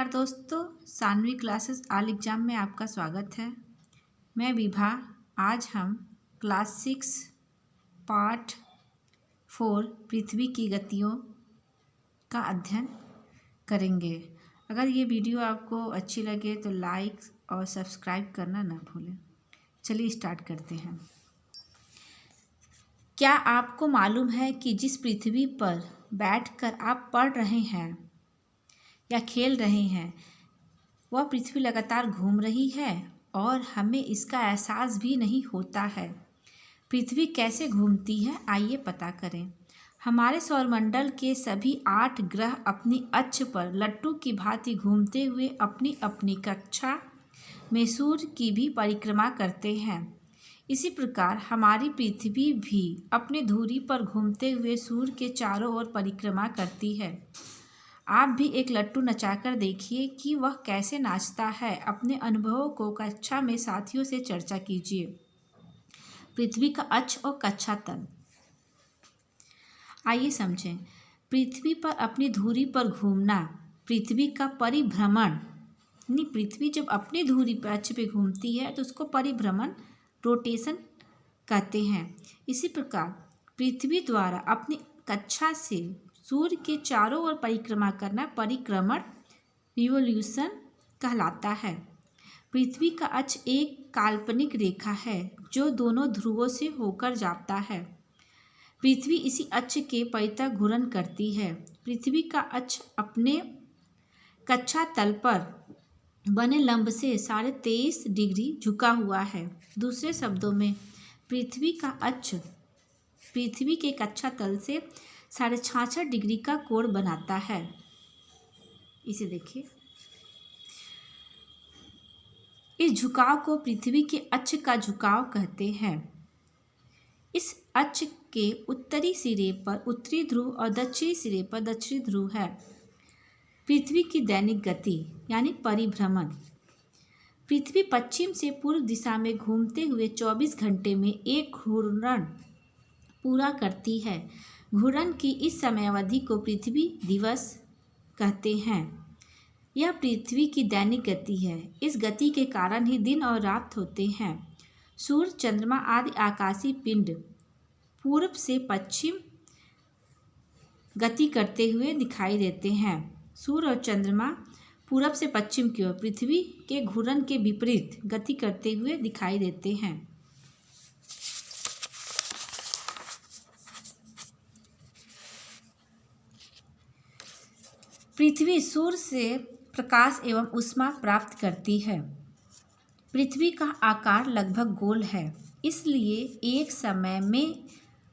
नमस्कार दोस्तों, Saanvi classes all exam में आपका स्वागत है। मैं विभा। आज हम क्लास 6 पार्ट 4 पृथ्वी की गतियों का अध्ययन करेंगे। अगर ये वीडियो आपको अच्छी लगे तो लाइक और सब्सक्राइब करना ना भूलें। चलिए स्टार्ट करते हैं। क्या आपको मालूम है कि जिस पृथ्वी पर बैठकर आप पढ़ रहे हैं या खेल रहे हैं वह पृथ्वी लगातार घूम रही है और हमें इसका एहसास भी नहीं होता है। पृथ्वी कैसे घूमती है, आइए पता करें। हमारे सौरमंडल के सभी 8 ग्रह अपनी अक्ष पर लट्टू की भांति घूमते हुए अपनी अपनी कक्षा में सूर्य की भी परिक्रमा करते हैं। इसी प्रकार हमारी पृथ्वी भी अपनी धुरी पर घूमते हुए सूर्य के चारों ओर परिक्रमा करती है। आप भी एक लट्टू नचाकर देखिए कि वह कैसे नाचता है। अपने अनुभवों को कक्षा में साथियों से चर्चा कीजिए। पृथ्वी का अक्ष और कक्षा तल, आइए समझें। पृथ्वी पर अपनी धुरी पर घूमना पृथ्वी का परिभ्रमण, यानी पृथ्वी जब अपनी धुरी पर अक्ष पे घूमती है तो उसको परिभ्रमण, रोटेशन कहते हैं। इसी प्रकार पृथ्वी द्वारा अपनी कक्षा से सूर्य के चारों ओर परिक्रमा करना परिक्रमण, रिवोल्यूशन कहलाता है। पृथ्वी का अक्ष एक काल्पनिक रेखा है जो दोनों ध्रुवों से होकर जाता है। पृथ्वी इसी अक्ष के परितः घूर्णन करती है। पृथ्वी का अक्ष अपने कक्षा तल पर बने लंब से 23.5 डिग्री झुका हुआ है। दूसरे शब्दों में पृथ्वी का अक्ष पृथ्वी के कक्षा तल से 66.5 डिग्री का कोण बनाता है। इसे देखिए। इस झुकाव को पृथ्वी के अक्ष का झुकाव कहते हैं। इस अक्ष के उत्तरी सिरे पर उत्तरी ध्रुव और दक्षिणी सिरे पर दक्षिणी ध्रुव है। पृथ्वी की दैनिक गति यानी परिभ्रमण। पृथ्वी पश्चिम से पूर्व दिशा में घूमते हुए 24 घंटे में एक घूर्णन पूरा करती है। घूर्णन की इस समयावधि को पृथ्वी दिवस कहते हैं। यह पृथ्वी की दैनिक गति है। इस गति के कारण ही दिन और रात होते हैं। सूर्य, चंद्रमा आदि आकाशीय पिंड पूर्व से पश्चिम गति करते हुए दिखाई देते हैं। सूर्य और चंद्रमा पूरब से पश्चिम की ओर पृथ्वी के घूर्णन के विपरीत गति करते हुए दिखाई देते हैं। पृथ्वी सूर्य से प्रकाश एवं ऊष्मा प्राप्त करती है। पृथ्वी का आकार लगभग गोल है, इसलिए एक समय में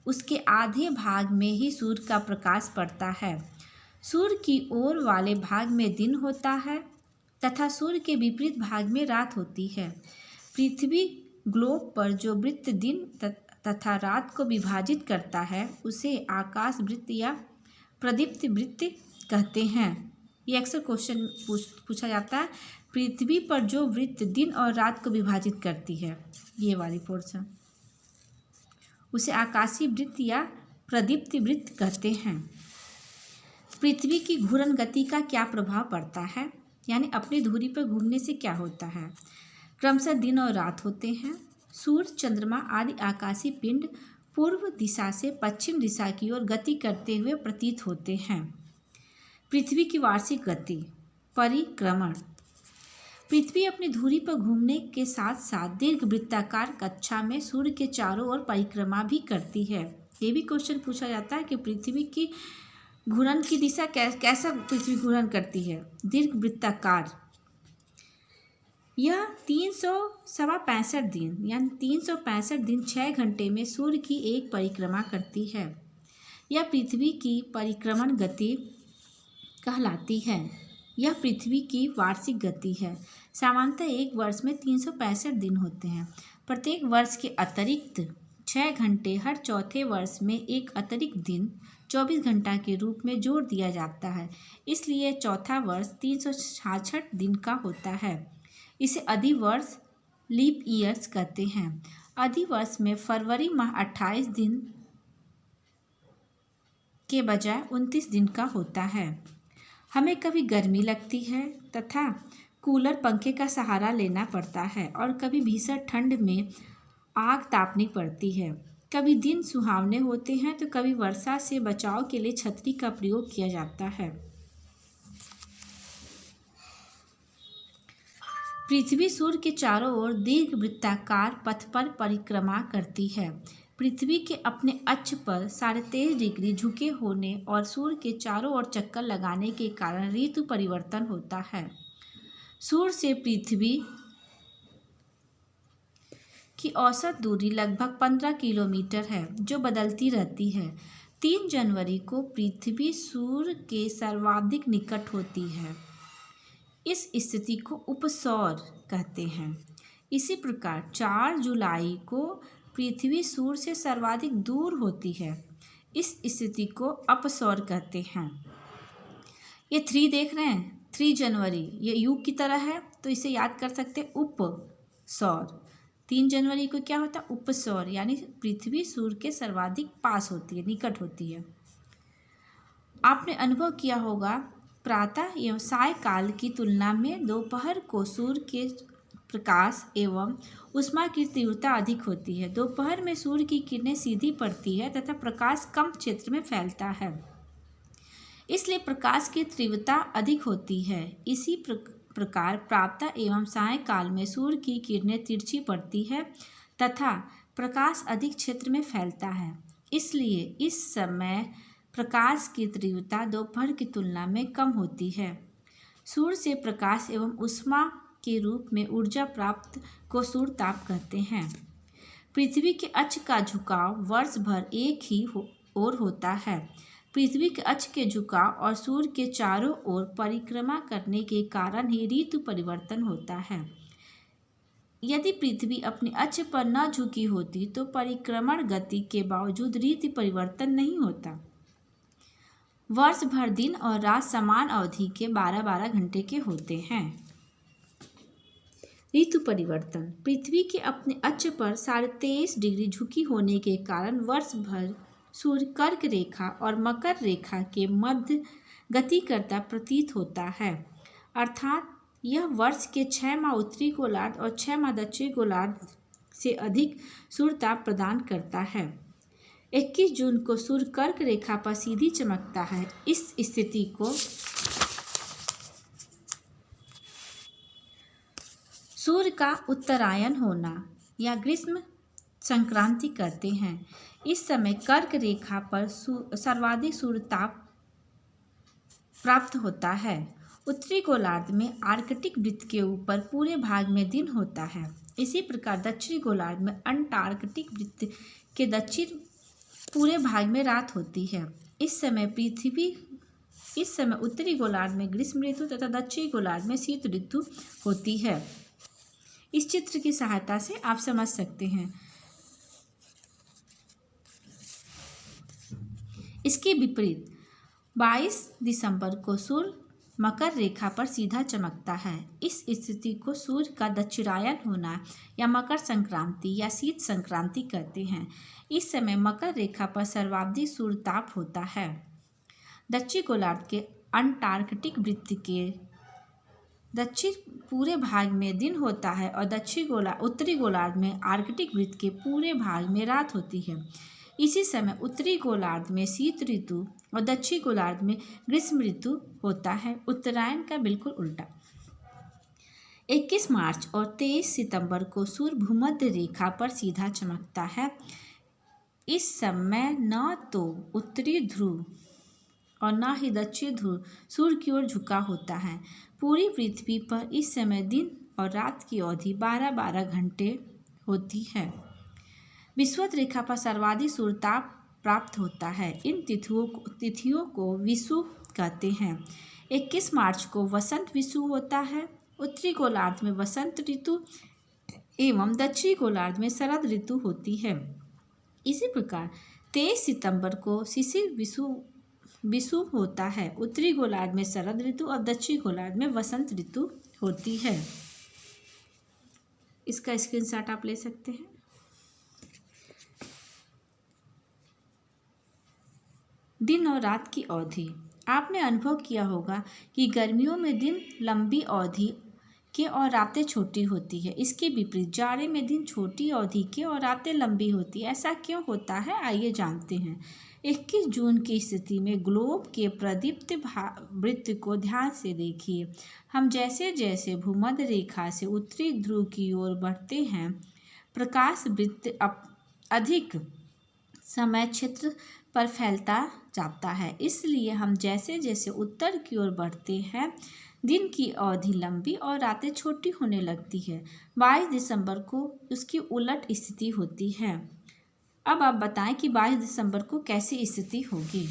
उसके आधे भाग में ही सूर्य का प्रकाश पड़ता है। सूर्य की ओर वाले भाग में दिन होता है तथा सूर्य के विपरीत भाग में रात होती है। पृथ्वी ग्लोब पर जो वृत्त दिन तथा रात को विभाजित करता है उसे आकाश वृत्त या प्रदीप्त वृत्त कहते हैं। ये अक्सर क्वेश्चन पूछा जाता है। पृथ्वी पर जो वृत्त दिन और रात को विभाजित करती है, ये वाली पोर्शन, उसे आकाशीय वृत्त या प्रदीप्त वृत्त कहते हैं। पृथ्वी की घूर्णन गति का क्या प्रभाव पड़ता है, यानी अपनी धुरी पर घूमने से क्या होता है। क्रमशः दिन और रात होते हैं। सूर्य, चंद्रमा आदि आकाशीय पिंड पूर्व दिशा से पश्चिम दिशा की ओर गति करते हुए प्रतीत होते हैं। पृथ्वी की वार्षिक गति, परिक्रमण। पृथ्वी अपनी धुरी पर घूमने के साथ साथ दीर्घ वृत्ताकार कक्षा में सूर्य के चारों ओर परिक्रमा भी करती है। ये भी क्वेश्चन पूछा जाता है कि पृथ्वी की घूर्णन की दिशा कैसा पृथ्वी घूर्णन करती है, दीर्घ वृत्ताकार। यह 365 दिन यानी 365 दिन 6 घंटे में सूर्य की एक परिक्रमा करती है। यह पृथ्वी की परिक्रमण गति कहलाती है। यह पृथ्वी की वार्षिक गति है। सामान्यतः एक वर्ष में 365 दिन होते हैं। प्रत्येक वर्ष के अतिरिक्त 6 घंटे हर चौथे वर्ष में एक अतिरिक्त दिन 24 घंटा के रूप में जोड़ दिया जाता है। इसलिए चौथा वर्ष 366 दिन का होता है। इसे अधिवर्ष, लीप ईयर्स कहते हैं। अधिवर्ष में फरवरी माह 28 दिन के बजाय 29 दिन का होता है। हमें कभी गर्मी लगती है तथा कूलर पंखे का सहारा लेना पड़ता है और कभी भीषण ठंड में आग तापनी पड़ती है। कभी दिन सुहावने होते हैं तो कभी वर्षा से बचाव के लिए छतरी का प्रयोग किया जाता है। पृथ्वी सूर्य के चारों ओर दीर्घ वृत्ताकार पथ पर परिक्रमा करती है। पृथ्वी के अपने अक्ष पर 23.5 डिग्री झुके होने और सूर्य के चारों ओर चक्कर लगाने के कारण ऋतु परिवर्तन होता है। सूर्य से पृथ्वी की औसत दूरी लगभग 15 किलोमीटर है, जो बदलती रहती है। 3 जनवरी को पृथ्वी सूर्य के सर्वाधिक निकट होती है। इस स्थिति को उपसौर कहते हैं। इसी प्रकार 4 जुलाई को पृथ्वी सूर्य से सर्वाधिक दूर होती है। इस स्थिति को अपसौर कहते हैं। ये 3 देख रहे हैं, 3 जनवरी ये युग की तरह है, तो इसे याद कर सकते हैं उपसौर। 3 जनवरी को क्या होता है? उपसौर, यानी पृथ्वी सूर्य के सर्वाधिक पास होती है, निकट होती है। आपने अनुभव किया होगा प्रातः एवं सायकाल की तुलना में दोपहर को सूर्य के प्रकाश एवं ऊष्मा की तीव्रता अधिक होती है। दोपहर में सूर्य की किरणें सीधी पड़ती है तथा प्रकाश कम क्षेत्र में फैलता है, इसलिए प्रकाश की तीव्रता अधिक होती है। इसी प्रकार प्रातः एवं सायकाल में सूर्य की किरणें तिरछी पड़ती है तथा प्रकाश अधिक क्षेत्र में फैलता है, इसलिए इस समय प्रकाश की तीव्रता दोपहर की तुलना में कम होती है। सूर्य से प्रकाश एवं ऊष्मा के रूप में ऊर्जा प्राप्त को सूर्य ताप कहते हैं। पृथ्वी के अक्ष का झुकाव वर्ष भर एक ही ओर होता है। पृथ्वी के अक्ष के झुकाव और सूर्य के चारों ओर परिक्रमा करने के कारण ही ऋतु परिवर्तन होता है। यदि पृथ्वी अपने अक्ष पर न झुकी होती तो परिक्रमण गति के बावजूद ऋतु परिवर्तन नहीं होता। वर्ष भर दिन और रात समान अवधि के 12-12 घंटे के होते हैं। ऋतु परिवर्तन। पृथ्वी के अपने अक्ष पर 23.5 डिग्री झुकी होने के कारण वर्ष भर सूर्य कर्क रेखा और मकर रेखा के मध्य गति करता प्रतीत होता है, अर्थात यह वर्ष के 6 माह उत्तरी गोलार्ध और 6 माह दक्षिणी गोलार्ध से अधिक सूर्यताप प्रदान करता है। 21 जून को सूर्य कर्क रेखा पर सीधी चमकता है। इस स्थिति को सूर्य का उत्तरायण होना या ग्रीष्म संक्रांति कहते हैं। इस समय कर्क रेखा पर सर्वाधिक सूर्यताप प्राप्त होता है। उत्तरी गोलार्ध में आर्कटिक वृत्त के ऊपर पूरे भाग में दिन होता है। इसी प्रकार दक्षिणी गोलार्ध में अंटार्कटिक वृत्त के दक्षिण पूरे भाग में रात होती है। इस समय उत्तरी गोलार्ध में ग्रीष्म ऋतु तथा दक्षिणी गोलार्ध में शीत ऋतु होती है। इस चित्र की सहायता से आप समझ सकते हैं। इसके विपरीत 22 दिसंबर को सूर्य मकर रेखा पर सीधा चमकता है। इस स्थिति को सूर्य का दक्षिणायन होना या मकर संक्रांति या शीत संक्रांति कहते हैं। इस समय मकर रेखा पर सर्वाधिक सूर्यताप होता है। दक्षिण गोलार्ध के अंटार्कटिक वृत्त के दक्षिण पूरे भाग में दिन होता है और उत्तरी गोलार्ध में आर्कटिक वृत्त के पूरे भाग में रात होती है। इसी समय उत्तरी गोलार्ध में शीत ऋतु और दक्षिणी गोलार्ध में ग्रीष्म ऋतु होता है, उत्तरायण का बिल्कुल उल्टा। 21 मार्च और 23 सितंबर को सूर्य भूमध्य रेखा पर सीधा चमकता है। इस समय न तो उत्तरी ध्रुव और न ही दक्षिण ध्रुव सूर्य की ओर झुका होता है। पूरी पृथ्वी पर इस समय दिन और रात की अवधि 12-12 घंटे होती है। विषुवत रेखा पर सर्वाधिक सूर्यताप प्राप्त होता है। इन तिथियों को विषुव कहते हैं। 21 मार्च को वसंत विषुव होता है। उत्तरी गोलार्ध में वसंत ऋतु एवं दक्षिणी गोलार्ध में शरद ऋतु होती है। इसी प्रकार 23 सितंबर को शिशिर विषुव होता है। उत्तरी गोलार्ध में शरद ऋतु और दक्षिणी गोलार्ध में वसंत ऋतु होती है। इसका स्क्रीनशॉट आप ले सकते हैं। दिन और रात की अवधि। आपने अनुभव किया होगा कि गर्मियों में दिन लंबी अवधि के और रातें छोटी होती है। इसके विपरीत जाड़े में दिन छोटी अवधि के और रातें लंबी होती है। ऐसा क्यों होता है, आइए जानते हैं। 21 जून की स्थिति में ग्लोब के प्रदीप्त वृत्त को ध्यान से देखिए। हम जैसे जैसे भूमध्य रेखा से उत्तरी ध्रुव की ओर बढ़ते हैं, प्रकाश वृत्त अधिक समय क्षेत्र पर फैलता जाता है। इसलिए हम जैसे जैसे उत्तर की ओर बढ़ते हैं, दिन की अवधि लंबी और रातें छोटी होने लगती है। 22 दिसंबर को उसकी उलट स्थिति होती है। अब आप बताएं कि 22 दिसंबर को कैसी स्थिति होगी।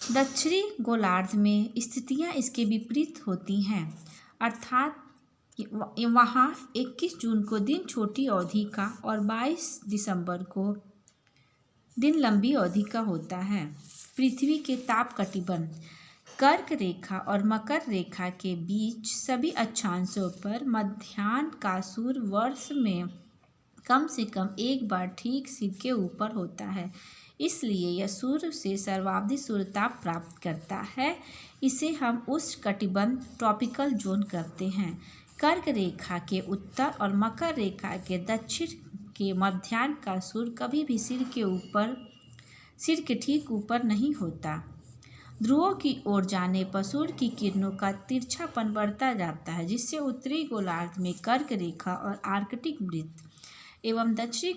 दक्षिणी गोलार्ध में स्थितियां इसके विपरीत होती हैं, अर्थात वहाँ 21 जून को दिन छोटी अवधि का और 22 दिसंबर को दिन लंबी अवधि का होता है। पृथ्वी के ताप कटिबंध कर्क रेखा और मकर रेखा के बीच सभी अक्षांशों पर मध्याह्न का सूर्य वर्ष में कम से कम एक बार ठीक सिर के ऊपर होता है। इसलिए यह सूर्य से सर्वाधिक सूर्यताप प्राप्त करता है। इसे हम उष्णकटिबंध ट्रॉपिकल जोन कहते हैं। कर्क रेखा के उत्तर और मकर रेखा के दक्षिण के मध्याह्न का सूर्य कभी भी सिर के ठीक ऊपर नहीं होता। ध्रुवों की ओर जाने पर सूर्य की किरणों का तिरछापन बढ़ता जाता है, जिससे उत्तरी गोलार्ध में कर्क रेखा और आर्कटिक वृत्त एवं दक्षिणी